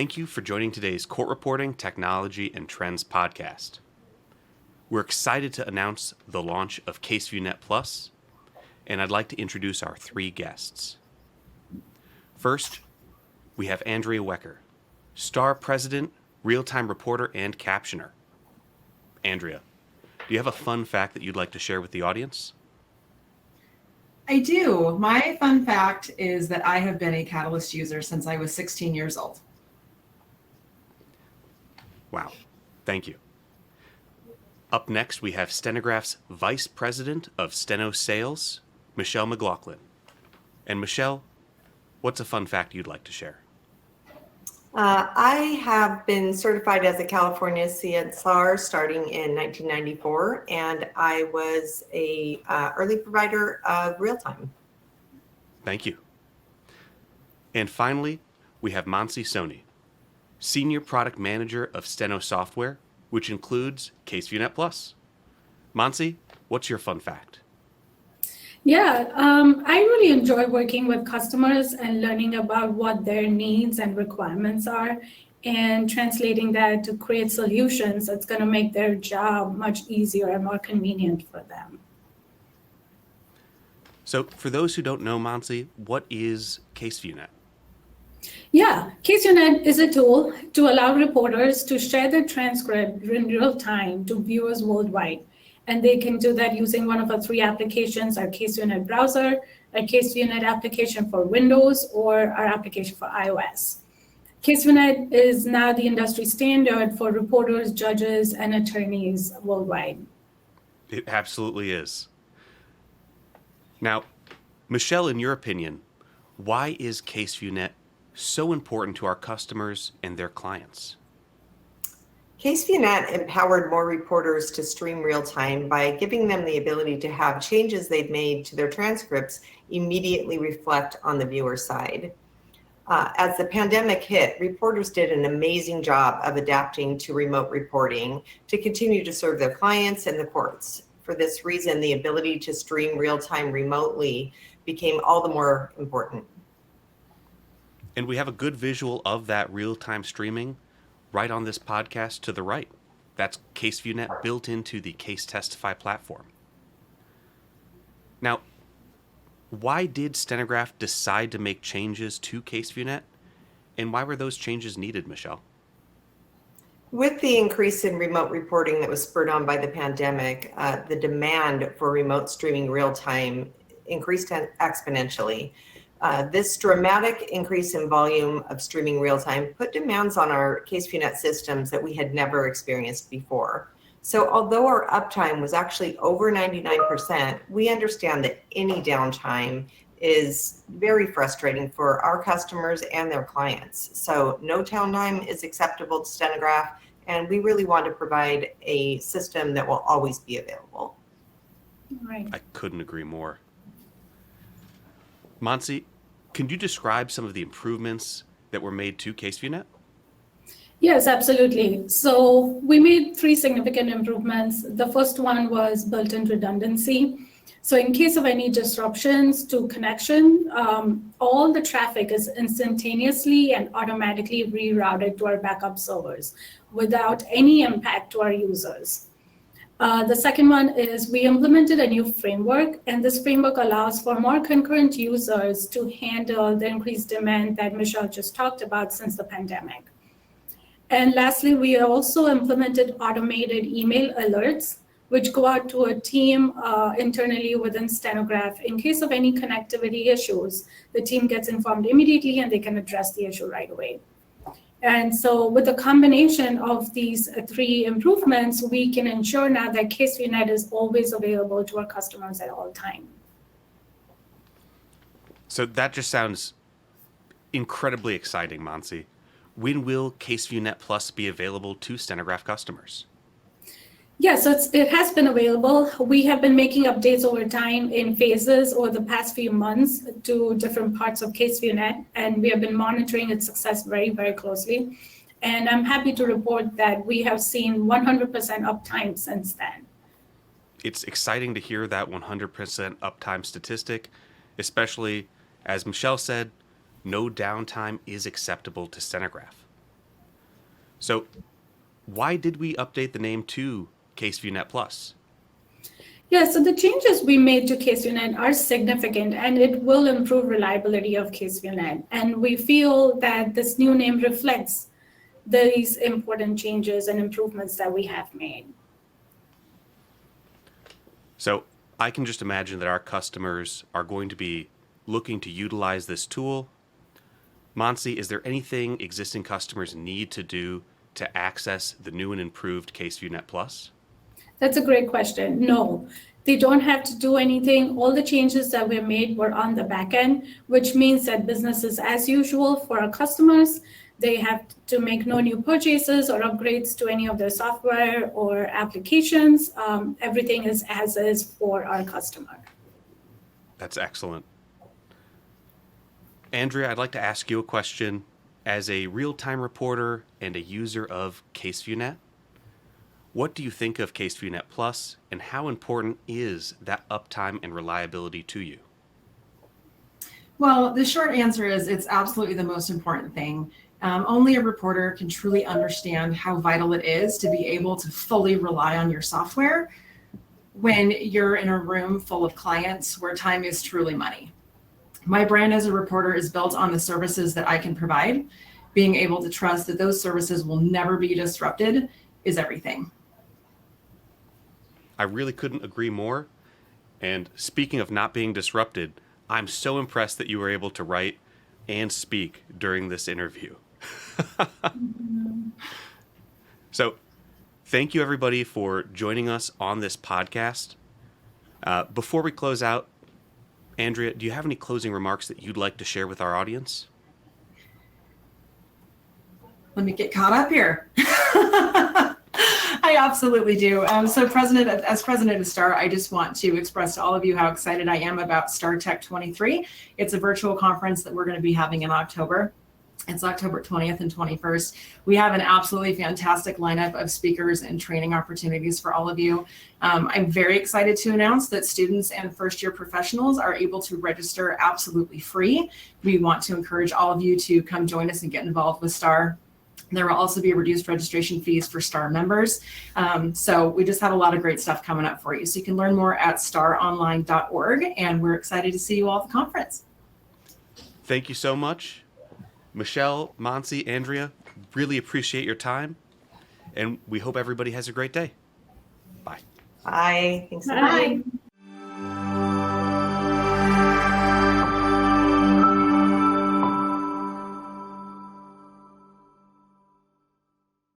Thank you for joining today's Court Reporting, Technology, and Trends podcast. We're excited to announce the launch of CaseViewNet Plus, and I'd like to introduce our three guests. First, we have Andrea Wecker, Star President, Real-Time Reporter, and Captioner. Andrea, do you have a fun fact that you'd like to share with the audience? I do. My fun fact is that I have been a Catalyst user since I was 16 years old. Wow, thank you. Up next, we have Stenograph's Vice President of Steno Sales, Michelle McLaughlin. And Michelle, what's a fun fact you'd like to share? I have been certified as a California CSR starting in 1994, and I was a early provider of real-time. Thank you. And finally, we have Monsie Soni, Senior Product Manager of Steno Software, which includes CaseViewNet Plus. Monsie, what's your fun fact? I really enjoy working with customers and learning about what their needs and requirements are and translating that to create solutions that's going to make their job much easier and more convenient for them. So for those who don't know, Monsie, what is CaseViewNet? CaseViewNet is a tool to allow reporters to share their transcript in real time to viewers worldwide. And they can do that using one of our three applications, our CaseViewNet browser, our CaseViewNet application for Windows, or our application for iOS. CaseViewNet is now the industry standard for reporters, judges, and attorneys worldwide. It absolutely is. Now, Michelle, in your opinion, why is CaseViewNet so important to our customers and their clients? CaseViewNet empowered more reporters to stream real-time by giving them the ability to have changes they've made to their transcripts immediately reflect on the viewer side. As the pandemic hit, reporters did an amazing job of adapting to remote reporting to continue to serve their clients and the courts. For this reason, the ability to stream real-time remotely became all the more important. And we have a good visual of that real-time streaming right on this podcast to the right. That's CaseViewNet built into the Case Testify platform. Now, why did Stenograph decide to make changes to CaseViewNet, and why were those changes needed, Michelle? With the increase in remote reporting that was spurred on by the pandemic, the demand for remote streaming real-time increased exponentially. This dramatic increase in volume of streaming real-time put demands on our CaseViewNet systems that we had never experienced before. So although our uptime was actually over 99%, we understand that any downtime is very frustrating for our customers and their clients. So no downtime is acceptable to Stenograph, and we really want to provide a system that will always be available. Right. I couldn't agree more. Monsie, can you describe some of the improvements that were made to CaseViewNet? Yes, absolutely. So we made three significant improvements. The first one was built-in redundancy. So in case of any disruptions to connection, all the traffic is instantaneously and automatically rerouted to our backup servers without any impact to our users. The second one is we implemented a new framework, and this framework allows for more concurrent users to handle the increased demand that Michelle just talked about since the pandemic. And lastly, we also implemented automated email alerts, which go out to a team internally within Stenograph. In case of any connectivity issues, the team gets informed immediately and they can address the issue right away. And so with the combination of these three improvements, we can ensure now that CaseViewNet is always available to our customers at all times. So that just sounds incredibly exciting, Monsie. When will CaseViewNet Plus be available to Stenograph customers? Yeah, so it has been available. We have been making updates over time in phases over the past few months to different parts of CaseViewNet, and we have been monitoring its success very, very closely. And I'm happy to report that we have seen 100% uptime since then. It's exciting to hear that 100% uptime statistic, especially, as Michelle said, no downtime is acceptable to Stenograph. So why did we update the name to CaseViewNet Plus? Yeah, so the changes we made to CaseViewNet are significant, and it will improve reliability of CaseViewNet. And we feel that this new name reflects these important changes and improvements that we have made. So I can just imagine that our customers are going to be looking to utilize this tool. Monsie, is there anything existing customers need to do to access the new and improved CaseViewNet Plus? That's a great question. No, they don't have to do anything. All the changes that were made were on the back end, which means that business is as usual for our customers. They have to make no new purchases or upgrades to any of their software or applications. Everything is as is for our customer. That's excellent. Andrea, I'd like to ask you a question. As a real-time reporter and a user of CaseViewNet, what do you think of CaseViewNet Plus, and how important is that uptime and reliability to you? Well, the short answer is it's absolutely the most important thing. Only a reporter can truly understand how vital it is to be able to fully rely on your software when you're in a room full of clients where time is truly money. My brand as a reporter is built on the services that I can provide. Being able to trust that those services will never be disrupted is everything. I really couldn't agree more. And speaking of not being disrupted, I'm so impressed that you were able to write and speak during this interview. So thank you, everybody, for joining us on this podcast. Before we close out, Andrea, do you have any closing remarks that you'd like to share with our audience? Let me get caught up here. I absolutely do. As president of STAR, I just want to express to all of you how excited I am about STAR Tech 23. It's a virtual conference that we're going to be having in October. It's October 20th and 21st. We have an absolutely fantastic lineup of speakers and training opportunities for all of you. I'm very excited to announce that students and first-year professionals are able to register absolutely free. We want to encourage all of you to come join us and get involved with STAR. There will also be reduced registration fees for STAR members. So we just have a lot of great stuff coming up for you. So you can learn more at staronline.org, and we're excited to see you all at the conference. Thank you so much. Michelle, Monsie, Andrea, really appreciate your time, and we hope everybody has a great day. Bye. Bye. Thanks so much. Bye.